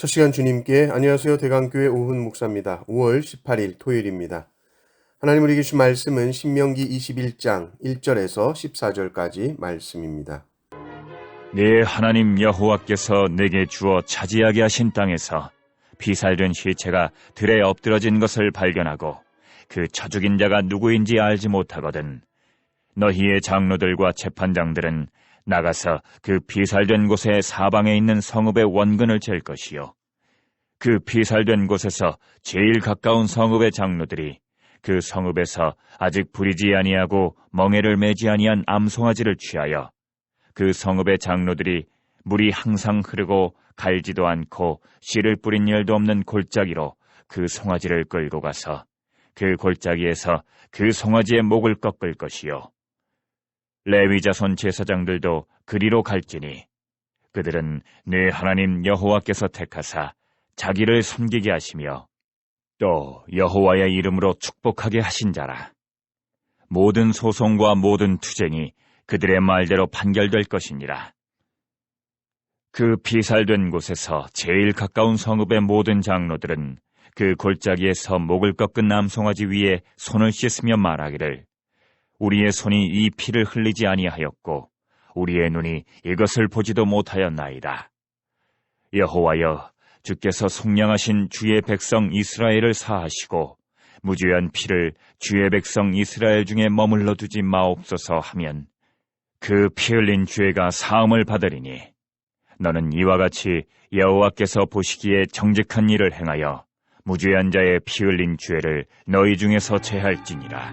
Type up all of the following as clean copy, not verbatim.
첫 시간 주님께 안녕하세요. 대강교회 오훈 목사입니다. 5월 18일 토요일입니다. 하나님 우리 주신 말씀은 신명기 21장 1절에서 14절까지 말씀입니다. 네 하나님 여호와께서 내게 주어 차지하게 하신 땅에서 피살된 시체가 들에 엎드러진 것을 발견하고 그 쳐 죽인 자가 누구인지 알지 못하거든 너희의 장로들과 재판장들은 나가서 그 피살된 곳의 사방에 있는 성읍의 원근을 잴 것이요 그 피살된 곳에서 제일 가까운 성읍의 장로들이 그 성읍에서 아직 부리지 아니하고 멍에를 매지 아니한 암송아지를 취하여 그 성읍의 장로들이 물이 항상 흐르고 갈지도 않고 씨를 뿌린 열도 없는 골짜기로 그 송아지를 끌고 가서 그 골짜기에서 그 송아지의 목을 꺾을 것이요 레위 자손 제사장들도 그리로 갈지니 그들은 네 하나님 여호와께서 택하사 자기를 섬기게 하시며 또 여호와의 이름으로 축복하게 하신 자라. 모든 소송과 모든 투쟁이 그들의 말대로 판결될 것이니라. 그 피살된 곳에서 제일 가까운 성읍의 모든 장로들은 그 골짜기에서 목을 꺾은 남송아지 위에 손을 씻으며 말하기를 우리의 손이 이 피를 흘리지 아니하였고 우리의 눈이 이것을 보지도 못하였나이다. 여호와여 주께서 속량하신 주의 백성 이스라엘을 사하시고 무죄한 피를 주의 백성 이스라엘 중에 머물러 두지 마옵소서 하면 그 피 흘린 죄가 사함을 받으리니 너는 이와 같이 여호와께서 보시기에 정직한 일을 행하여 무죄한 자의 피 흘린 죄를 너희 중에서 제할지니라.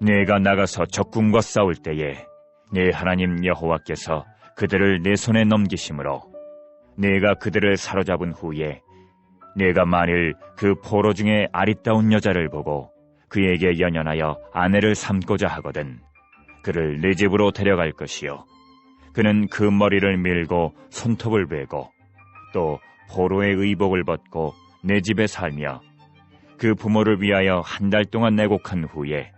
네가 나가서 적군과 싸울 때에 네 하나님 여호와께서 그들을 내 손에 넘기심으로 네가 그들을 사로잡은 후에 네가 만일 그 포로 중에 아리따운 여자를 보고 그에게 연연하여 아내를 삼고자 하거든 그를 네 집으로 데려갈 것이요 그는 그 머리를 밀고 손톱을 베고 또 포로의 의복을 벗고 내 집에 살며 그 부모를 위하여 한 달 동안 내곡한 후에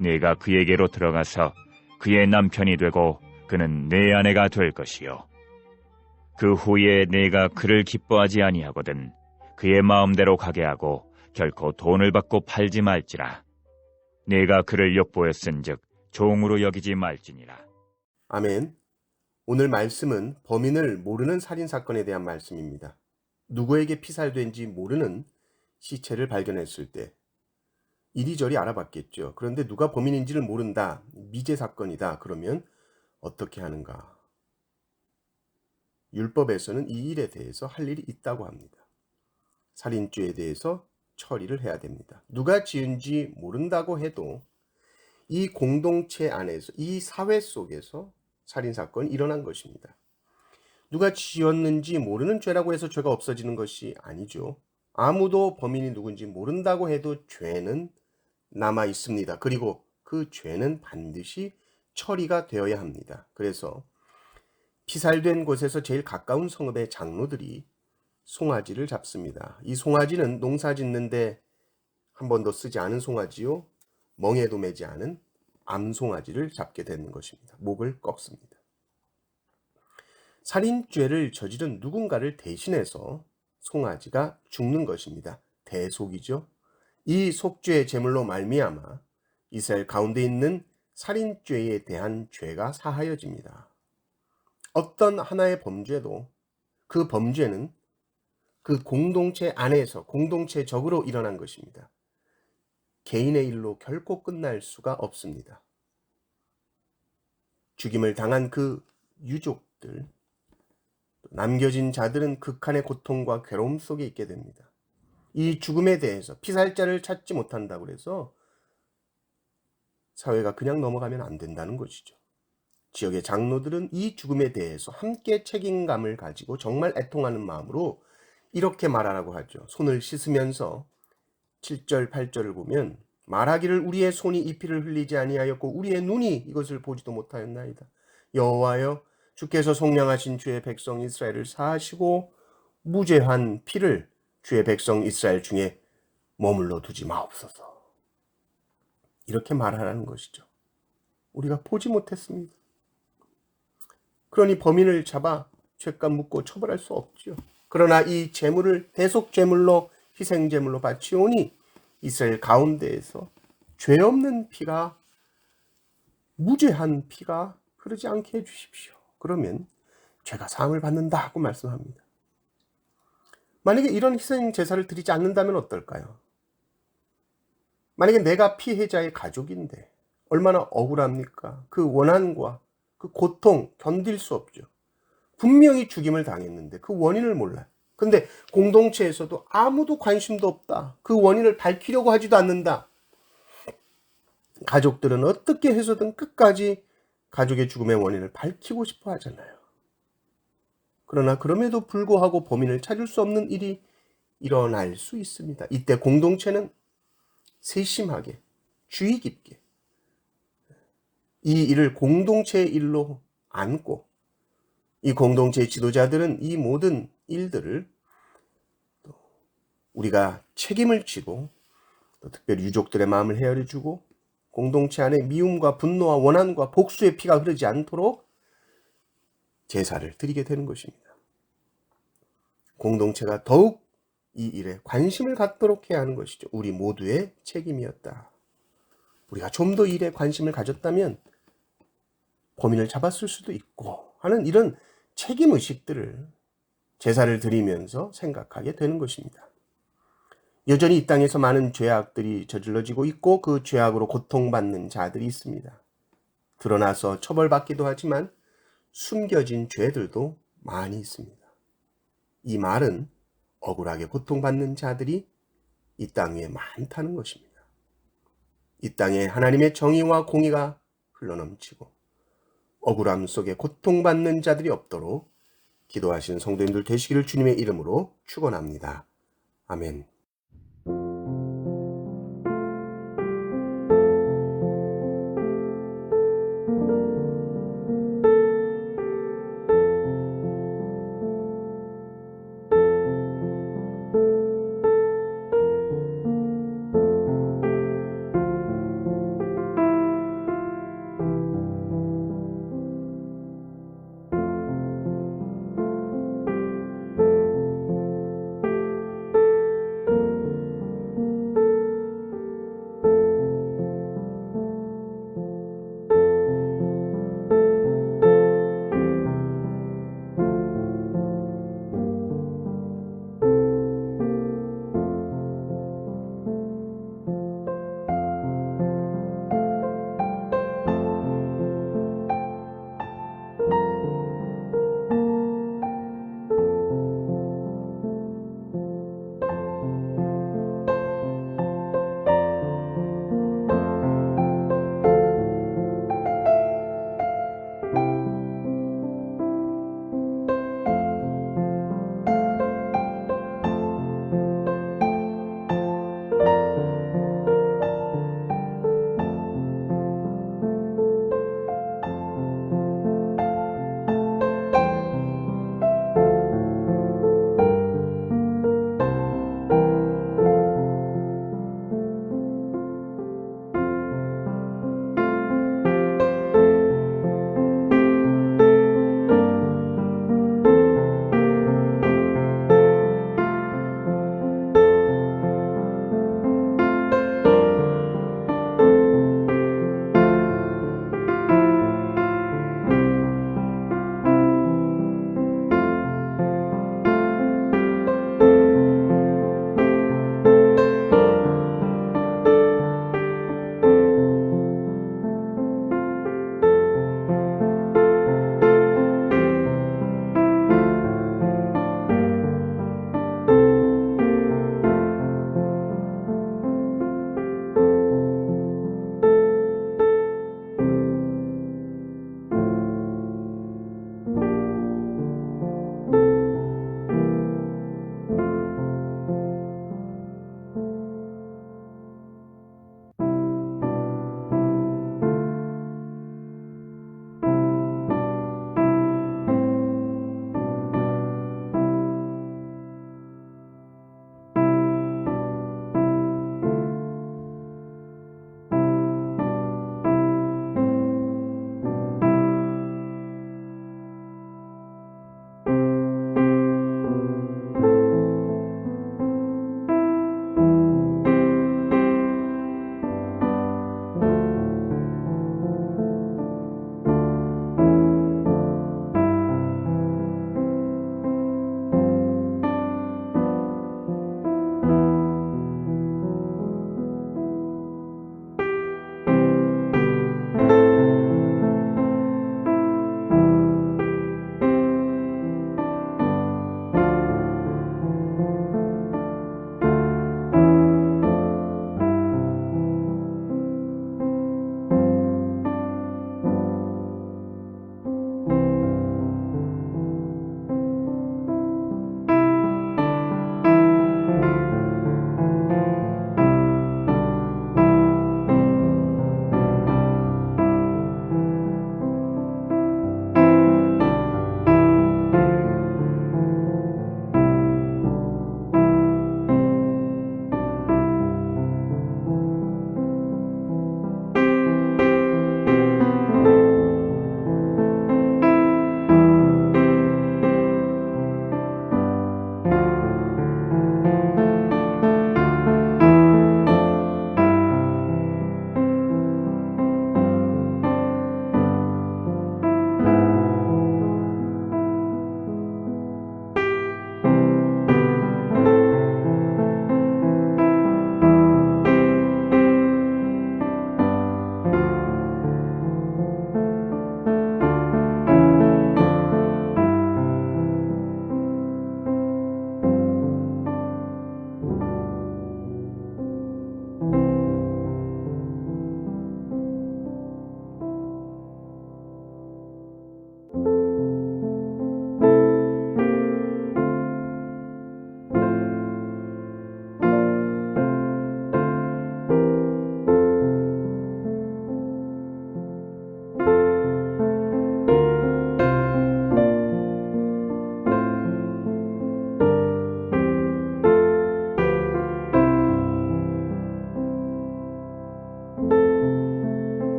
네가 그에게로 들어가서 그의 남편이 되고 그는 내 아내가 될 것이요 그 후에 네가 그를 기뻐하지 아니하거든 그의 마음대로 가게 하고 결코 돈을 받고 팔지 말지라. 네가 그를 욕보였은즉 종으로 여기지 말지니라. 아멘. 오늘 말씀은 범인을 모르는 살인사건에 대한 말씀입니다. 누구에게 피살된지 모르는 시체를 발견했을 때 이리저리 알아봤겠죠. 그런데 누가 범인인지를 모른다, 미제 사건이다, 그러면 어떻게 하는가? 율법에서는 이 일에 대해서 할 일이 있다고 합니다. 살인죄에 대해서 처리를 해야 됩니다. 누가 지은지 모른다고 해도 이 공동체 안에서, 이 사회 속에서 살인사건이 일어난 것입니다. 누가 지었는지 모르는 죄라고 해서 죄가 없어지는 것이 아니죠. 아무도 범인이 누군지 모른다고 해도 죄는 남아 있습니다. 그리고 그 죄는 반드시 처리가 되어야 합니다. 그래서 피살된 곳에서 제일 가까운 성읍의 장로들이 송아지를 잡습니다. 이 송아지는 농사 짓는데 한 번도 쓰지 않은 송아지요, 멍에도 매지 않은 암송아지를 잡게 되는 것입니다. 목을 꺾습니다. 살인죄를 저지른 누군가를 대신해서 송아지가 죽는 것입니다. 대속이죠. 이 속죄의 제물로 말미암아 이스라엘 가운데 있는 살인죄에 대한 죄가 사하여집니다. 어떤 하나의 범죄도 그 범죄는 그 공동체 안에서 공동체적으로 일어난 것입니다. 개인의 일로 결코 끝날 수가 없습니다. 죽임을 당한 그 유족들, 남겨진 자들은 극한의 고통과 괴로움 속에 있게 됩니다. 이 죽음에 대해서 피살자를 찾지 못한다고 해서 사회가 그냥 넘어가면 안 된다는 것이죠. 지역의 장로들은 이 죽음에 대해서 함께 책임감을 가지고 정말 애통하는 마음으로 이렇게 말하라고 하죠. 손을 씻으면서 7절, 8절을 보면 말하기를 우리의 손이 이 피를 흘리지 아니하였고 우리의 눈이 이것을 보지도 못하였나이다. 여호와여 주께서 속량하신 주의 백성 이스라엘을 사하시고 무죄한 피를 주의 백성 이스라엘 중에 머물러 두지 마옵소서. 이렇게 말하라는 것이죠. 우리가 보지 못했습니다. 그러니 범인을 잡아 죄값 묻고 처벌할 수 없지요. 그러나 이 제물을 대속 제물로 희생 제물로 바치오니 이스라엘 가운데에서 죄 없는 피가 무죄한 피가 흐르지 않게 해주십시오. 그러면 죄가 사함을 받는다고 말씀합니다. 만약에 이런 희생 제사를 드리지 않는다면 어떨까요? 만약에 내가 피해자의 가족인데 얼마나 억울합니까? 그 원한과 그 고통 견딜 수 없죠. 분명히 죽임을 당했는데 그 원인을 몰라요. 근데 공동체에서도 아무도 관심도 없다. 그 원인을 밝히려고 하지도 않는다. 가족들은 어떻게 해서든 끝까지 가족의 죽음의 원인을 밝히고 싶어 하잖아요. 그러나 그럼에도 불구하고 범인을 찾을 수 없는 일이 일어날 수 있습니다. 이때 공동체는 세심하게, 주의 깊게 이 일을 공동체의 일로 안고 이 공동체의 지도자들은 이 모든 일들을 우리가 책임을 지고 또 특별히 유족들의 마음을 헤아려주고 공동체 안에 미움과 분노와 원한과 복수의 피가 흐르지 않도록 제사를 드리게 되는 것입니다. 공동체가 더욱 이 일에 관심을 갖도록 해야 하는 것이죠. 우리 모두의 책임이었다. 우리가 좀 더 일에 관심을 가졌다면 범인을 잡았을 수도 있고 하는 이런 책임의식들을 제사를 드리면서 생각하게 되는 것입니다. 여전히 이 땅에서 많은 죄악들이 저질러지고 있고 그 죄악으로 고통받는 자들이 있습니다. 드러나서 처벌받기도 하지만 숨겨진 죄들도 많이 있습니다. 이 말은 억울하게 고통받는 자들이 이 땅 위에 많다는 것입니다. 이 땅에 하나님의 정의와 공의가 흘러넘치고 억울함 속에 고통받는 자들이 없도록 기도하시는 성도님들 되시기를 주님의 이름으로 축원합니다. 아멘.